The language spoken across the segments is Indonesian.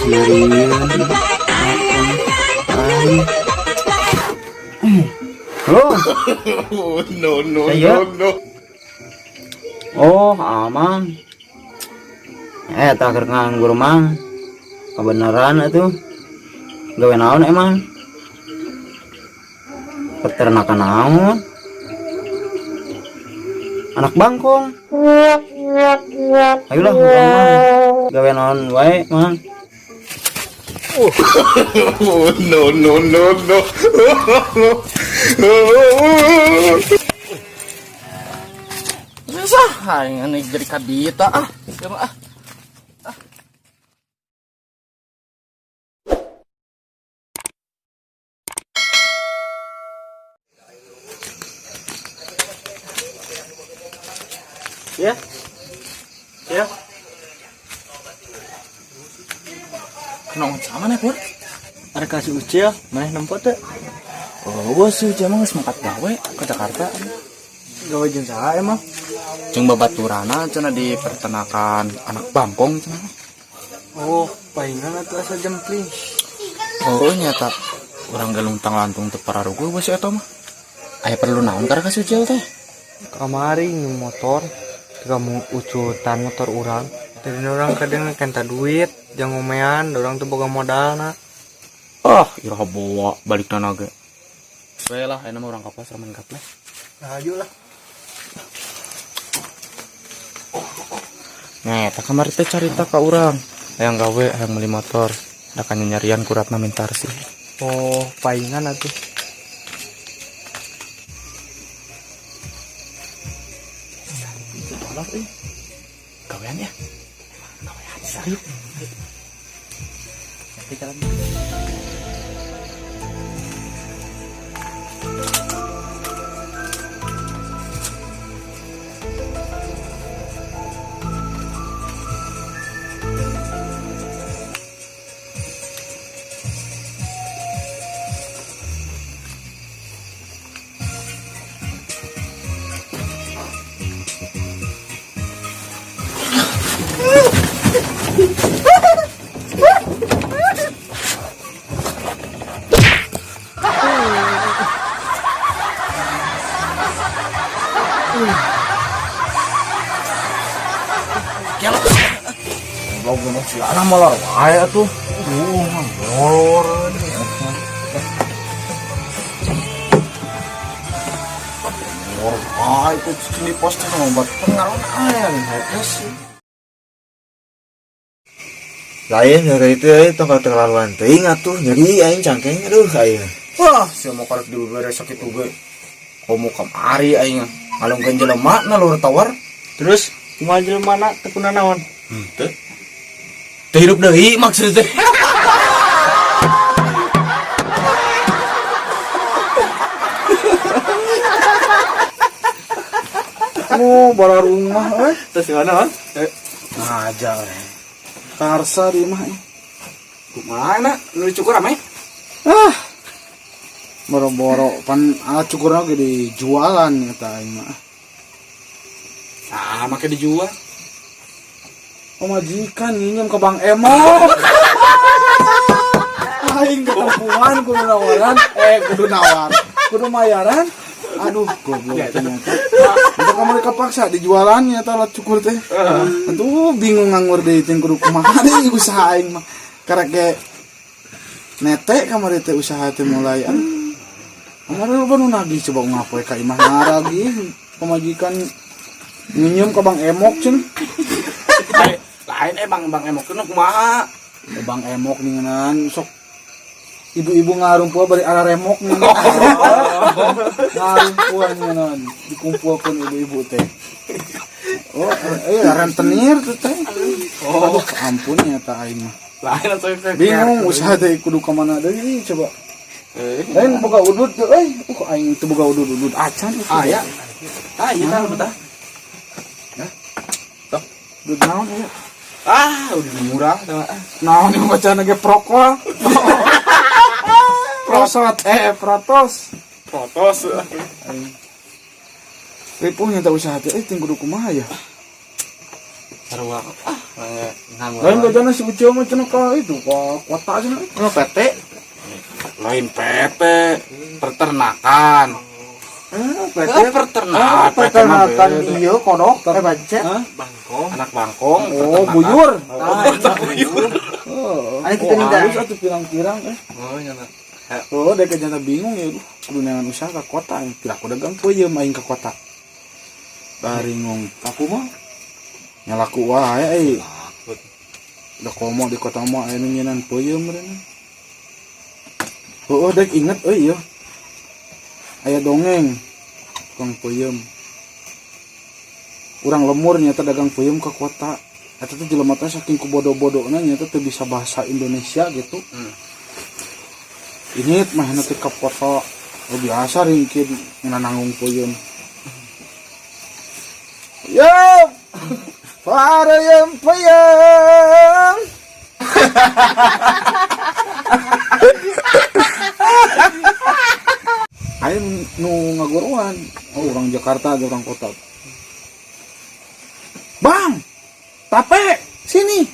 sirian. Halo. No, Saya? no. Oh, amang. Tak nganggur mang. Kebenaran itu. Gawe naon emang? Peternakan naon? Anak bangkong. Ayolah urang mang. Gawe naon wae mang. No. Susah, ini jadi kadita ya mah. Ya. Ya. Kenong sama nih, Pur? Ada kasih ucil, mana nempot teh? Oh, bos Uci emang geus mangkat gawe ke Jakarta. Gawe jeung saha emang? Jeung babaturana cenah di peternakan anak bangkong cenah. Oh, palingan atuh asa jempling. Oh, nyata urang galuntang lantung teu pararuguh bos eta mah. Aya perlu naon karena kasih ucil teh? Kamari nyu motor kamu ucutan motor orang dari orang kadang kenta duit jangan ngomean orang tuh boga modal na Irah bawa balik naga bae lah enak orang kapas ramen kaple ayo lah tak kamari teh carita ka urang hayang gawe hayang beli motor da kan nyarian kuratna minta sih. oh palingan atuh Gawean ya. Gawean serius. Nanti jalan. Goblok si anak molor wae atuh. Molor. Molor wae itu di posting obat pengaruh aya sih. Lain dari itu tong terlaluan teuing atuh nyeri aing cangkeng aduh aya. Wah, sia mau karek dibeberes sakitu ge. Komo kamari aing ngalungkeun jelema na lur tawar. terus cuma jelema na teu kuna naon Teu. Teu hirup deui maksudna teh. Oh, bara rumah terus gimana man ngajar. Karsa di mah. Kumaha na nu cukur ame? Boro-boro pan cukurna ge dijualan eta aing mah. Ah, make dijual. Majikan nginjem ke Bang Emok. Aing ketempuan kudu nawaran, kudu nawar, kudu mayaran. Aduh, goblok ternyata. Untuk kamu kepaksa dijualannya alat cukur teh. Aduh, bingung nganggur deui teh kudu kumaha deui usaha aing mah. Karek ge nete kamari teh usaha teh mulai. Amare lu nu nagih coba ngapoe ka imah ngaragi pemajikan nginjem ke Bang Emok cenah. Lain bang emok kena kumaha? Bang Emok ningenan sok ibu-ibu ngarumpul bari arah remok nih. Ngarumpul ningenan dikumpulkeun ibu-ibu teh. Oh, rentenir tuh teh. Aduh, ampun ya ta aing mah. Lain atuh Bingung usaha teh kudu ka mana deui coba. Lain boga udud teh aing teu boga udud acan. Ya. Ieu tah betah. Tok, udud naon aya? Udah murah. Naon yang bacaan ge prokol. Prosot protos. Fotos. Ripuhnya tak usaha teh ting kudu kumaha ya? Sarua. Lain gajana si Ucio mah cenah ka itu ka kota cenah. Lo PT lain PT peternakan. Peternakan. Peternakan iya kodok baca Hah? Anak bangkong. Oh, buyur. Ada kita minta. Harus atuh pirang-pirang Oh nyana. Oh, dek jana bingung ya kudu neangan usaha ka kota. Pira ku dagang peuyeum aing ka kota. Bari ngong aku mah nyalaku wae udah komo di kota mah aya nu nyeunaan peuyeum meureun. Oh, dek inget euy ieu. Aya dongeng kang peuyeum. Urang lemur nyata dagang peuyeum ka kota. Eta teh jelema teh saking kubodo-bodona nyata teu bisa bahasa Indonesia gitu. Ini mah nanti ke foto biasa ringkin nanggung puyun. Yup, para yang puyun. Ayo nu ngaguruan, orang Jakarta, orang kota. Bang, tape sini.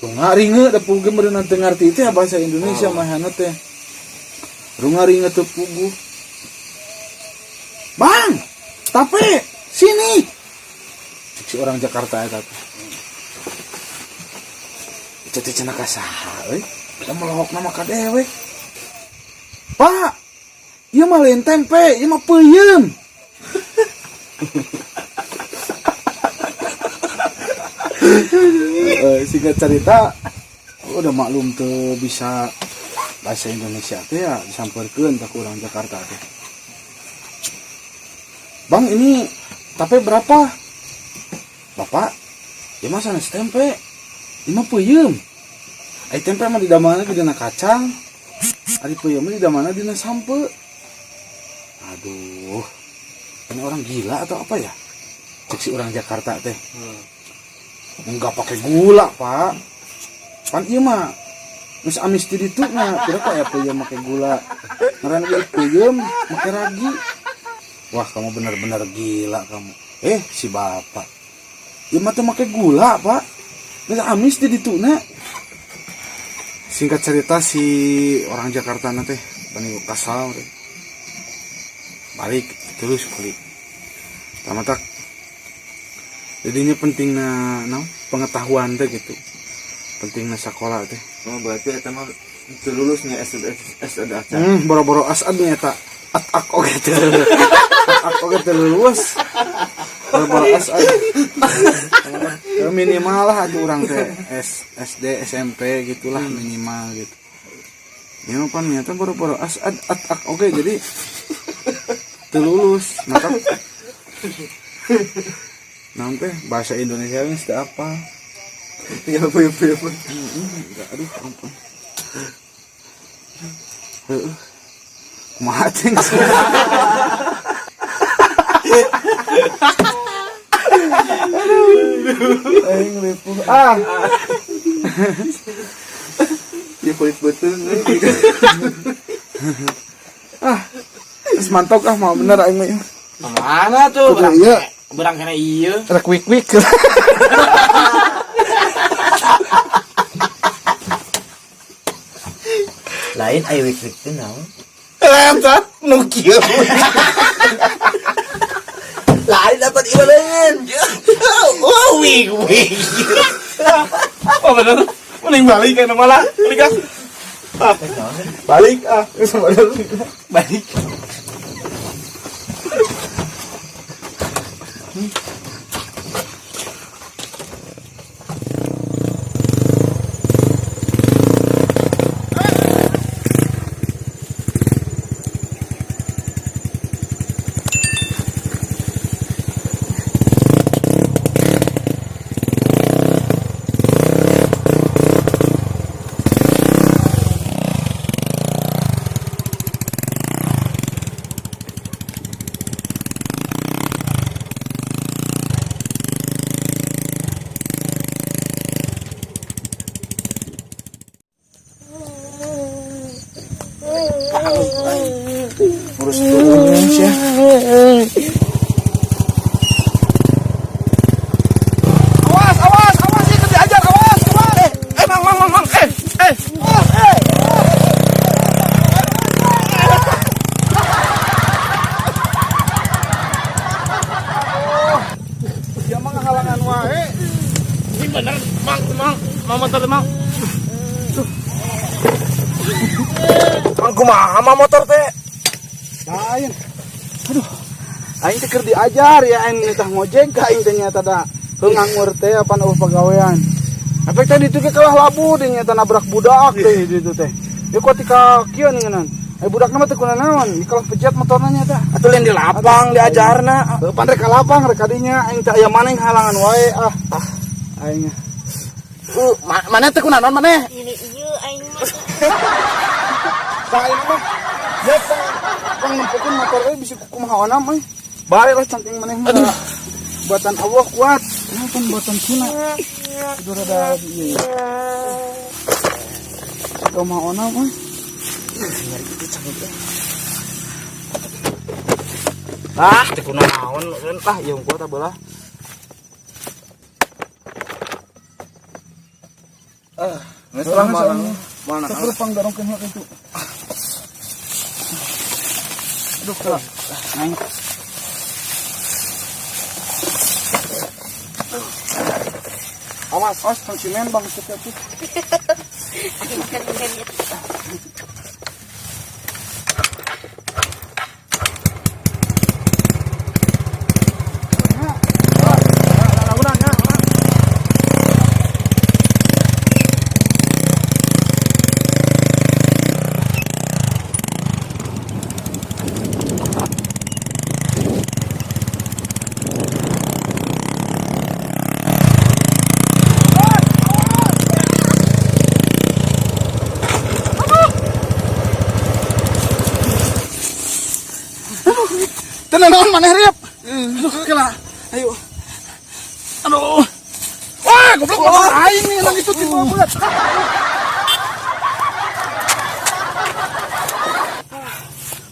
Runga ringe da pugu meureun teu ngarti teh bahasa Indonesia mahana teh. Runga ringe teu pugu. Bang, tape sini. Cek si orang Jakarta eta teh. Itu teh cenah ka saha euy? Da melohokna mah ka dewe. Pak, ieu mah lain tempe, ieu mah peuyeum. Singkat cerita udah maklum tuh bisa bahasa Indonesia teh ya disamperkeun ka urang Jakarta teh. Bang, ini tape berapa? Bapak, ya mah sanes tempe. Ini mah peuyeum. Ai tempe mah didamana ke dina kacang. Ari peuyeum mah didamana dina sampe. Aduh. Ini orang gila atau apa ya? Cek si orang Jakarta teh. Enggak pakai gula, Pak. Pan ieu mah geus amis di dituna, kira kok ya peuyeum make gula. Ngaran ieu peuyeum make ragi. Wah, kamu benar-benar gila kamu. Si bapak. Ieu mah teh make gula, Pak. Geus amis di dituna. Singkat cerita si orang Jakarta na teh bani kasal teh. Balik terus balik. Tamatak jadinya pentingna pengetahuan teh gitu, pentingna sekolah teh. Oh berarti eta mah teu lulusnya SD acan. Boro-boro asad nya eta at-ak oge teh. At-ak oge teh lulus. Boro-boro asad. Minimal lah atuh urang teh SD SMP gitulah minimal gitu. Ya pan nyata boro-boro asad at-ak oge jadi teu lulus. Maka nampe bahasa Indonesia ini sudah apa? Ya apa. Enggak, aduh ampun. Kumaha ceng. Aing lepuh. Ya kulit betul. Geus mantok mau bener aing mah. Mana tuh? Iya. Berang kena iya. Rek wik-wik. Lain aya wik-wik teh naon? Eta nu kieu. Lain dapat ibalan. Oh, wig. Oh bener. Mending balik kana malah. Balik ah. Balik ah. Balik. Urus dulu ya. mau motor mau. Aku mah motor teh. Lain. Aduh. Aing teh keur diajar ya aing teh ngojek ka aing teh nyata da. Nganggur teh apa nu pagawean. Efek tadi itu ke kalah labu deh nyata nabrak budak teh itu teh. Ya kok tika kieu ningenan. Budak nama teh kunaon? Ikalah pejet motorna nyata. Atuh lain di lapang diajarna. Pan rek ka lapang rek kadinya aing teh aya maneh halangan wae aing. Mana teh kunaon maneh? Ini ieu aing mah. Ka aing mah ya pang nempukeun motor euy bisi kumaha onam euy. Bae lah cangking maneh mah. Buatan Allah kuat. Ini kan buatan Cina. Kudu rada ieu. Kumaha onam euy. Teh kunaon tah ieu gua tah belah. Setelah mana? Terus pang dorongkeun hak itu. Aduh, kelas. Naik. Awas, konsumen bang itu. Makan itu. Tenang maneh riep. Aduh, kela. Ayo. Aduh. Wah, goblok motor aing nih nang itu tiba beut.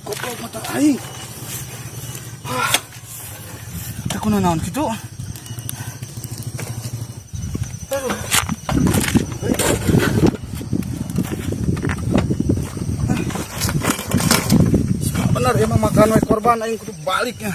Goblok motor aing. Teu kunaon kitu. Bener ya mah makan we korban aing kudu balik ya.